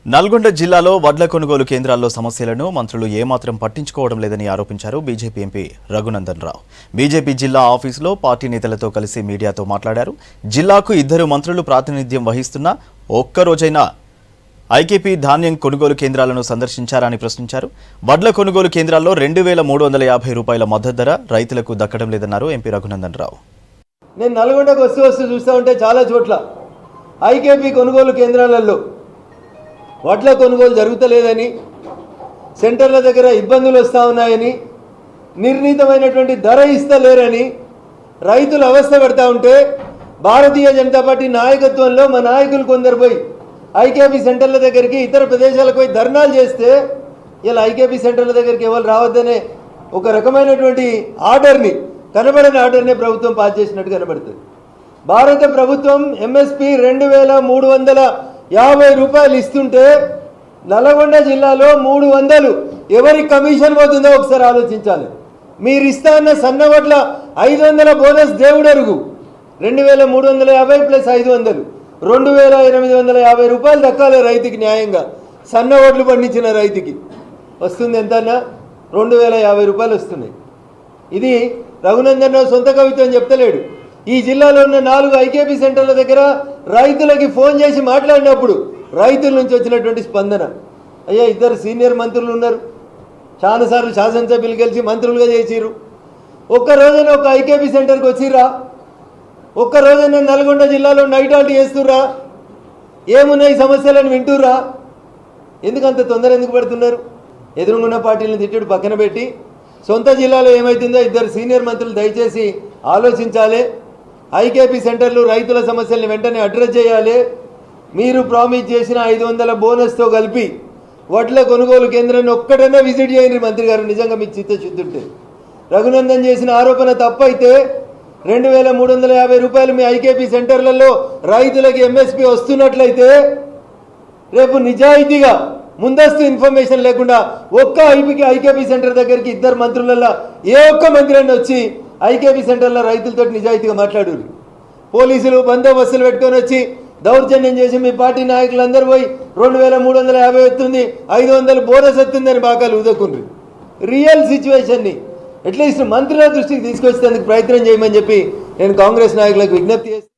నల్గొండ జిల్లాలో వడ్ల కొనుగోలు కేంద్రాల్లో సమస్యలను మంత్రులు ఏమాత్రం పట్టించుకోవడం లేదని ఆరోపించారు BJP MP Raghunandan Rao. BJP జిల్లా ఆఫీసులో పార్టీ నేతలతో కలిసి మీడియాతో మాట్లాడారు. జిల్లాకు 2 మంత్రులు ప్రాతినిధ్యం వహిస్తున్నా ఒక్కరోజైనా ఐకేపీ ధాన్యం కొనుగోలు కేంద్రాలను సందర్శించారని ప్రశ్నించారు. వడ్ల కొనుగోలు కేంద్రాల్లో 2350 రూపాయల మద్దతు ధర రైతులకు దక్కడం లేదన్నారు ఎంపీ రఘునందన్ రావు. నేను నల్గొండకు వస్తూ చూస్తూ ఉంటే చాలా చోట్ల ఐకేపీ కొనుగోలు కేంద్రాలలో వడ్ల కొనుగోలు జరుగుతలేదని, సెంటర్ల దగ్గర ఇబ్బందులు వస్తూ ఉన్నాయని, నిర్ణీతమైనటువంటి ధర ఇస్తలేరని రైతులు అవస్థ పడతా ఉంటే భారతీయ జనతా పార్టీ నాయకత్వంలో మా నాయకులు కొందరు పోయి ఐకేపీ సెంటర్ల దగ్గరికి ఇతర ప్రదేశాలకు పోయి ధర్నాలు చేస్తే ఇలా ఐకేపీ సెంటర్ల దగ్గరికి ఎవరు రావద్దనే ఒక రకమైనటువంటి ఆర్డర్ని, కనబడని ఆర్డర్ని ప్రభుత్వం పాస్ చేసినట్టు కనబడుతుంది. భారత ప్రభుత్వం ఎంఎస్పి 2350 రూపాయలు ఇస్తుంటే నల్గొండ జిల్లాలో 300 ఎవరి కమిషన్ పోతుందో ఒకసారి ఆలోచించాలి. మీరు ఇస్తా అన్న సన్నవడ్ల 500 బోనస్ దేవుడరుగు 2350 ప్లస్ 500 2850 రూపాయలు దక్కాలి రైతుకి న్యాయంగా. సన్న వడ్లు పండించిన రైతుకి వస్తుంది ఎంత అన్నా 2050 రూపాయలు వస్తున్నాయి. ఇది రఘునందన్ రావు సొంత కవిత్వం చెప్తలేడు. ఈ జిల్లాలో ఉన్న 4 ఐకేపీ సెంటర్ల దగ్గర రైతులకి ఫోన్ చేసి మాట్లాడినప్పుడు రైతుల నుంచి వచ్చినటువంటి స్పందన, అయ్యా 2 సీనియర్ మంత్రులు ఉన్నారు, చాలాసార్లు శాసనసభ్యులు గెలిచి మంత్రులుగా చేసిర్రు, ఒక్కరోజైనా ఒక ఐకేపీ సెంటర్కి వచ్చిర్రా? ఒక్కరోజైనా నల్గొండ జిల్లాలో నైట్ హాల్ట్ చేస్తుర్రా? ఏమున్నాయి సమస్యలను వింటుర్రా? ఎందుకంత తొందర ఎందుకు పెడుతున్నారు? ఎదురుగున్న పార్టీలను తిట్టుడు పక్కన పెట్టి సొంత జిల్లాలో ఏమవుతుందో 2 సీనియర్ మంత్రులు దయచేసి ఆలోచించాలి. ఐకేపీ సెంటర్లు రైతుల సమస్యల్ని వెంటనే అడ్రస్ చేయాలి. మీరు ప్రామిస్ చేసిన 500 బోనస్తో కలిపి వడ్ల కొనుగోలు కేంద్రాన్ని ఒక్కడైనా విజిట్ చేయండి మంత్రి గారు, నిజంగా మీకు చిత్తశుద్ధి ఉంటే. రఘునందన్ చేసిన ఆరోపణ తప్పైతే 2350 రూపాయలు మీ ఐకేపీ సెంటర్లలో రైతులకి ఎంఎస్పి వస్తున్నట్లయితే రేపు నిజాయితీగా ముందస్తు ఇన్ఫర్మేషన్ లేకుండా ఒక్క ఐకేపీ సెంటర్ దగ్గరికి 2 మంత్రులలో ఏ ఒక్క మంత్రి అని వచ్చి ఐకేపీ సెంటర్లో రైతులతో నిజాయితీగా మాట్లాడారు. పోలీసులు బందోబస్తులు పెట్టుకొని వచ్చి దౌర్జన్యం చేసి మీ పార్టీ నాయకులందరూ పోయి 2350 వస్తుంది, 500 బోనస్ వస్తుందని బాకాలు ఉదకుండ్రు. రియల్ సిచ్యువేషన్ని అట్లీస్ట్ మంత్రుల దృష్టికి తీసుకొచ్చేందుకు ప్రయత్నం చేయమని చెప్పి నేను కాంగ్రెస్ నాయకులకు విజ్ఞప్తి చేస్తాను.